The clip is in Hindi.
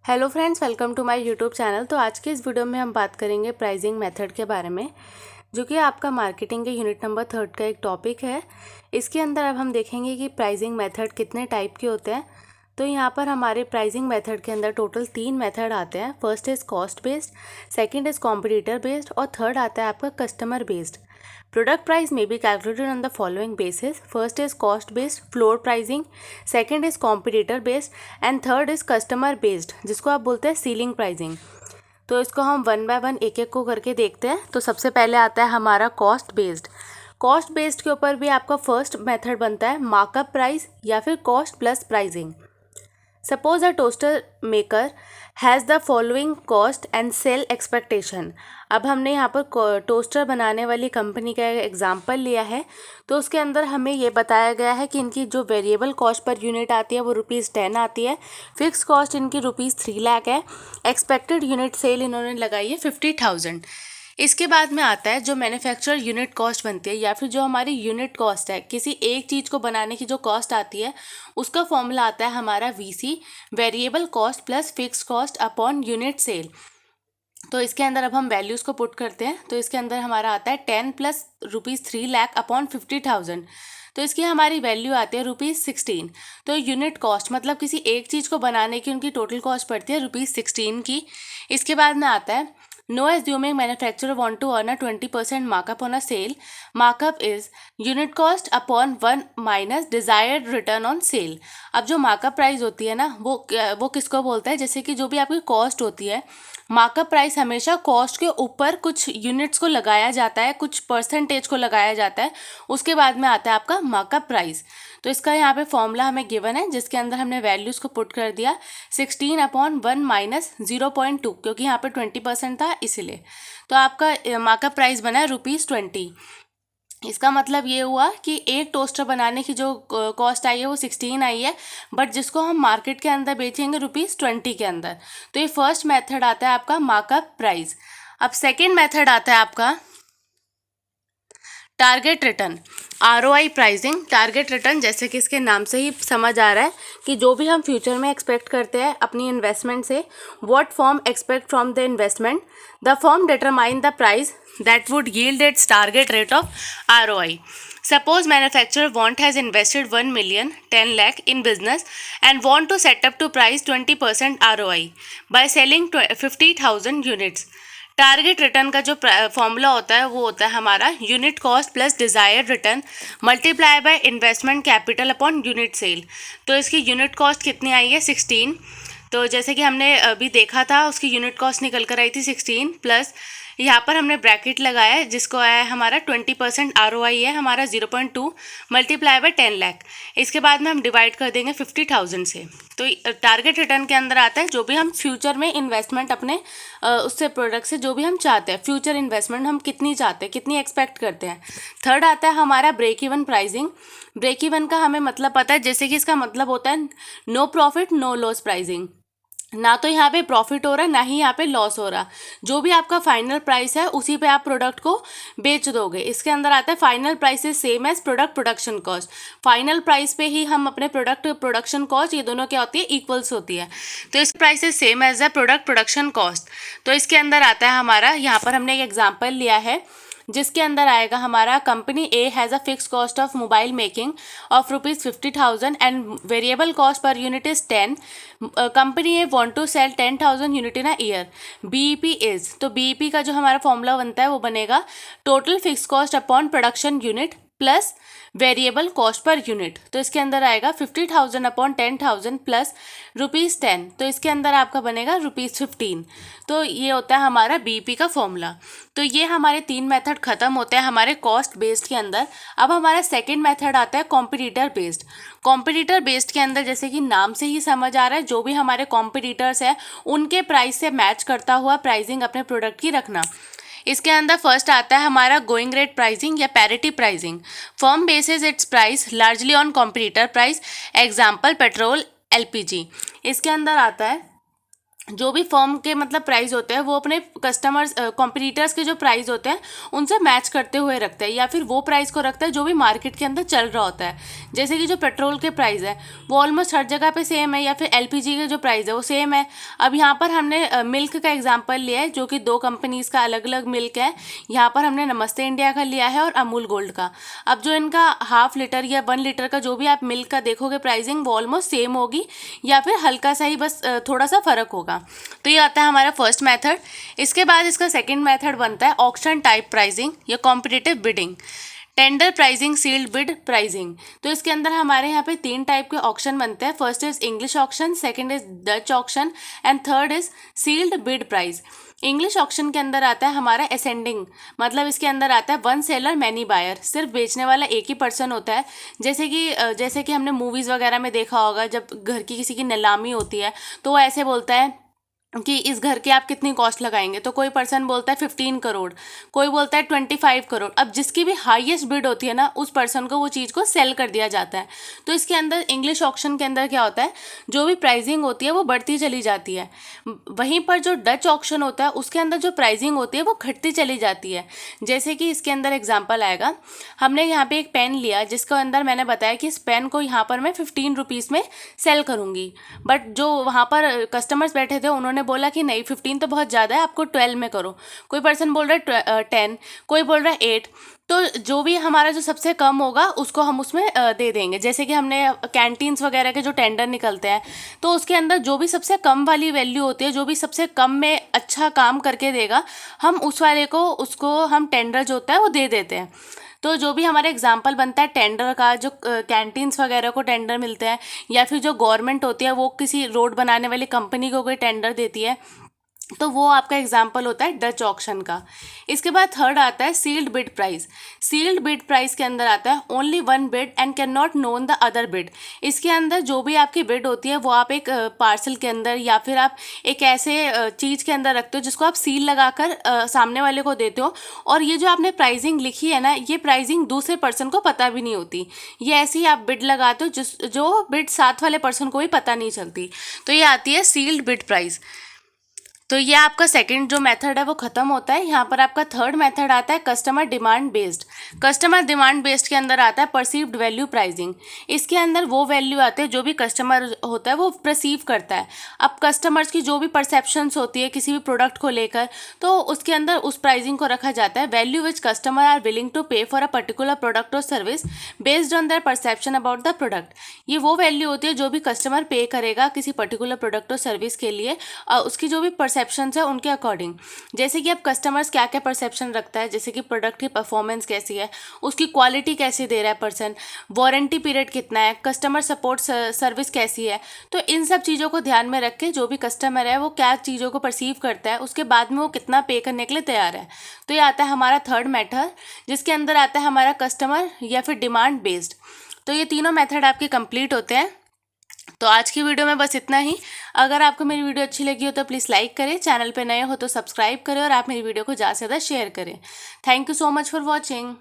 Hello friends, welcome to my YouTube channel. तो आज के इस वीडियो में हम बात करेंगे प्राइसिंग मेथड के बारे में, जो कि आपका मार्केटिंग के यूनिट नंबर 3 का एक टॉपिक है। इसके अंदर अब हम देखेंगे कि प्राइसिंग मेथड कितने टाइप के होते हैं। तो यहाँ पर हमारे प्राइसिंग मेथड के अंदर टोटल 3 मेथड आते हैं। First is cost based, second is competitor based और थर्ड आता है आपका customer based. Product price may be calculated on the following basis. First is cost based, floor pricing, second is competitor based and third is customer based, जिसको आप बोलते हैं सीलिंग प्राइसिंग। तो इसको हम वन बाय वन एक एक को करके देखते हैं। तो सबसे पहले आता है हमारा कॉस्ट बेस्ड। कॉस्ट बेस्ड के ऊपर भी आपका फर्स्ट मेथड बनता है मार्कअप प्राइस या फिर cost plus pricing. Suppose a toaster maker has the following cost and sale expectation. अब हमने यहाँ पर टोस्टर बनाने वाली कंपनी का एग्जांपल लिया है। तो उसके अंदर हमें ये बताया गया है कि इनकी जो वेरिएबल कॉस्ट पर यूनिट आती है वो ₹10 आती है, फिक्स कॉस्ट इनकी ₹3 लाख है, एक्सपेक्टेड यूनिट सेल इन्होंने लगाई है 50,000। इसके बाद में आता है जो मैन्युफैक्चरर यूनिट कॉस्ट बनती है या फिर जो हमारी यूनिट कॉस्ट है, किसी एक चीज़ को बनाने की जो कॉस्ट आती है उसका फॉर्मूला आता है हमारा VC, variable cost plus fix cost upon unit sale. तो इसके अंदर अब हम वैल्यूज़ को पुट करते हैं। तो इसके अंदर हमारा आता है 10 प्लस ₹3 लाख अपॉन 50,000। तो इसकी हमारी वैल्यू आती है ₹16। तो यूनिट कॉस्ट मतलब किसी एक चीज़ को बनाने की उनकी टोटल कॉस्ट पड़ती है ₹16 की। इसके बाद में आता है now assuming manufacturer want to earn 20% markup on a sale, markup is unit cost upon 1 minus desired return on sale. अब जो मार्कअप प्राइस होती है ना वो किसको बोलता है, जैसे कि जो भी आपकी कॉस्ट होती है, मार्कअप प्राइस हमेशा कॉस्ट के ऊपर कुछ यूनिट्स को लगाया जाता है, कुछ परसेंटेज को लगाया जाता है, उसके बाद में आता है आपका मार्कअप प्राइस। तो इसका यहाँ पे फॉर्मूला हमें गिवन है, जिसके अंदर हमने वैल्यूज़ को पुट कर दिया 16 अपॉन 1 माइनस 0.2, क्योंकि यहाँ पे 20% था इसीलिए। तो आपका मार्कअप प्राइस बना है ₹20। इसका मतलब ये हुआ कि एक टोस्टर बनाने की जो कॉस्ट आई है वो 16 आई है, बट जिसको हम मार्केट के अंदर बेचेंगे ₹20 के अंदर। तो ये फर्स्ट मेथड आता है आपका मार्कअप प्राइस। अब सेकेंड मेथड आता है आपका target return, ROI pricing. Target return जैसे कि इसके नाम से ही समझ आ रहा है कि जो भी हम फ्यूचर में एक्सपेक्ट करते हैं अपनी इन्वेस्टमेंट से, what firm expect from the investment, the firm determine the price that would yield its target rate of ROI. Suppose manufacturer has invested 1 million 10 lakh in business and want to set up to price 20% ROI by selling 50,000 units. Target return का जो फॉर्मूला होता है वो होता है हमारा unit cost plus desired return multiply by investment capital upon unit sale. तो इसकी यूनिट कॉस्ट कितनी आई है 16। तो जैसे कि हमने अभी देखा था उसकी यूनिट कॉस्ट निकल कर आई थी 16 प्लस यहाँ पर हमने ब्रैकेट लगाया है जिसको आया है हमारा 20% ROI है हमारा 0.2 मल्टीप्लाई बाय 10 लाख। इसके बाद में हम डिवाइड कर देंगे 50,000 से। तो टारगेट रिटर्न के अंदर आता है जो भी हम फ्यूचर में इन्वेस्टमेंट अपने उससे प्रोडक्ट से जो भी हम चाहते हैं, फ्यूचर इन्वेस्टमेंट हम कितनी चाहते हैं, कितनी एक्सपेक्ट करते हैं। थर्ड आता है हमारा break even pricing. Break even का हमें मतलब पता है, जैसे कि इसका मतलब होता है no profit no loss pricing. ना तो यहाँ पे प्रॉफिट हो रहा ना ही यहाँ पे लॉस हो रहा, जो भी आपका फाइनल प्राइस है उसी पे आप प्रोडक्ट को बेच दोगे। इसके अंदर आता है final price is same as product production cost. Final price पे ही हम अपने प्रोडक्ट प्रोडक्शन कॉस्ट, ये दोनों क्या होती है, इक्वल्स होती है। तो इस price is same as the product production cost. तो इसके अंदर आता है हमारा, यहाँ पर हमने एक एग्जाम्पल लिया है जिसके अंदर आएगा हमारा company A has a fix cost of mobile making of ₹50,000 and variable cost per unit is 10। Company A want to sell 10,000 unit in a year. BEP is, तो BEP का जो हमारा फॉर्मूला बनता है वो बनेगा total fix cost upon production unit plus variable cost per unit. तो इसके अंदर आएगा 50,000 अपॉन 10,000 प्लस ₹10। तो इसके अंदर आपका बनेगा ₹15। तो ये होता है हमारा BEP का फॉर्मूला। तो ये हमारे 3 मेथड खत्म होते हैं हमारे कॉस्ट बेस्ड के अंदर। अब हमारा सेकंड मेथड आता है कॉम्पिटिटर बेस्ड। कॉम्पिटिटर बेस्ड के अंदर जैसे कि नाम से ही समझ आ रहा है, जो भी हमारे कॉम्पिटिटर्स हैं उनके प्राइस से मैच करता हुआ प्राइसिंग अपने प्रोडक्ट की रखना। इसके अंदर फर्स्ट आता है हमारा गोइंग रेट प्राइसिंग या parity pricing. Firm bases it's price largely on competitor price, example petrol LPG। इसके अंदर आता है जो भी फर्म के मतलब प्राइस होते हैं वो अपने कस्टमर्स कॉम्पिटिटर्स के जो प्राइस होते हैं उनसे मैच करते हुए रखता है, या फिर वो प्राइस को रखता है जो भी मार्केट के अंदर चल रहा होता है। जैसे कि जो पेट्रोल के प्राइस है वो ऑलमोस्ट हर जगह पे सेम है, या फिर एलपीजी के जो प्राइस है वो सेम है। अब यहाँ पर हमने मिल्क का एग्जाम्पल लिया है, जो कि 2 कंपनीज़ का अलग अलग मिल्क है। यहाँ पर हमने नमस्ते इंडिया का लिया है और अमूल गोल्ड का। अब जो इनका हाफ लीटर या 1 लीटर का जो भी आप मिल्क का देखोगे प्राइसिंग वो ऑलमोस्ट सेम होगी, या फिर हल्का सा ही बस थोड़ा सा फ़र्क होगा। तो ये आता है हमारा फर्स्ट मेथड। इसके बाद इसका सेकंड मेथड बनता है ऑक्शन टाइप प्राइसिंग या competitive bidding, tender pricing, sealed bid pricing. तो इसके अंदर हमारे यहाँ पे 3 टाइप के ऑक्शन बनते हैं। First is English auction, second is Dutch auction and third is sealed bid price. English auction के अंदर आता है हमारा असेंडिंग, मतलब इसके अंदर आता है 1 सेलर मैनी बायर, सिर्फ बेचने वाला एक ही पर्सन होता है। जैसे कि हमने मूवीज़ वगैरह में देखा होगा, जब घर की किसी की नीलामी होती है तो वो ऐसे बोलता है कि इस घर के आप कितनी कॉस्ट लगाएंगे, तो कोई पर्सन बोलता है 15 करोड़, कोई बोलता है 25 करोड़। अब जिसकी भी हाईएस्ट बिड होती है ना, उस पर्सन को वो चीज़ को सेल कर दिया जाता है। तो इसके अंदर इंग्लिश ऑक्शन के अंदर क्या होता है, जो भी प्राइसिंग होती है वो बढ़ती चली जाती है। वहीं पर जो डच ऑक्शन होता है उसके अंदर जो प्राइसिंग होती है वो घटती चली जाती है। जैसे कि इसके अंदर एग्जाम्पल आएगा, हमने यहाँ पे एक पेन लिया जिसके अंदर मैंने बताया कि इस पेन को यहाँ पर मैं 15 रुपीज़ में सेल करूँगी, बट जो वहाँ पर कस्टमर्स बैठे थे उन्होंने बोला कि नहीं 15 तो बहुत ज़्यादा है, आपको 12 में करो। कोई पर्सन बोल रहा है 10, कोई बोल रहा है 8। तो जो भी हमारा जो सबसे कम होगा उसको हम उसमें दे देंगे। जैसे कि हमने कैंटीन्स वगैरह के जो टेंडर निकलते हैं तो उसके अंदर जो भी सबसे कम वाली वैल्यू होती है, जो भी सबसे कम में अच्छा काम करके देगा, हम उस वाले को उसको हम टेंडर जो होता है वो दे देते हैं। तो जो भी हमारा एग्जाम्पल बनता है टेंडर का, जो कैंटीन्स वगैरह को टेंडर मिलते हैं, या फिर जो गवर्नमेंट होती है वो किसी रोड बनाने वाली कंपनी को कोई टेंडर देती है, तो वो आपका एग्जाम्पल होता है डच ऑक्शन का। इसके बाद थर्ड आता है sealed bid price. Sealed bid price के अंदर आता है only 1 bid and can not known the other bid. इसके अंदर जो भी आपकी बिड होती है वो आप एक पार्सल के अंदर या फिर आप एक ऐसे चीज़ के अंदर रखते हो जिसको आप सील लगाकर सामने वाले को देते हो, और ये जो आपने प्राइसिंग लिखी है ना, ये प्राइसिंग दूसरे पर्सन को पता भी नहीं होती। ये ऐसे ही आप बिड लगाते हो जो बिड साथ वाले पर्सन को भी पता नहीं चलती। तो ये आती है सील्ड बिड प्राइस। तो ये आपका सेकंड जो मेथड है वो खत्म होता है। यहाँ पर आपका थर्ड मेथड आता है customer demand based. Customer demand based के अंदर आता है परसीव्ड वैल्यू प्राइसिंग। इसके अंदर वो वैल्यू आते हैं जो भी कस्टमर होता है वो परसीव करता है। अब कस्टमर्स की जो भी परसेप्शंस होती है किसी भी प्रोडक्ट को लेकर, तो उसके अंदर उस प्राइसिंग को रखा जाता है। Value which customer are willing to pay for a particular product or service based on their perception about the product. ये वो वैल्यू होती है जो भी कस्टमर पे करेगा किसी पर्टिकुलर प्रोडक्ट और सर्विस के लिए, उसकी जो भी परसेप्शन है उनके अकॉर्डिंग। जैसे कि अब कस्टमर्स क्या क्या परसेप्शन रखता है, जैसे कि प्रोडक्ट की परफॉर्मेंस कैसी है, उसकी क्वालिटी कैसे दे रहा है पर्सन, वारंटी पीरियड कितना है, कस्टमर सपोर्ट सर्विस कैसी है। तो इन सब चीज़ों को ध्यान में रख के जो भी कस्टमर है वो क्या चीज़ों को परसीव करता है, उसके बाद में वो कितना पे करने के लिए तैयार है। तो ये आता है हमारा थर्ड मेथड, जिसके अंदर आता है हमारा कस्टमर या फिर डिमांड बेस्ड। तो ये तीनों मेथड आपके कंप्लीट होते हैं। तो आज की वीडियो में बस इतना ही। अगर आपको मेरी वीडियो अच्छी लगी हो तो प्लीज़ लाइक करें, चैनल पे नए हो तो सब्सक्राइब करें, और आप मेरी वीडियो को ज़्यादा से ज़्यादा शेयर करें। Thank you so much for watching.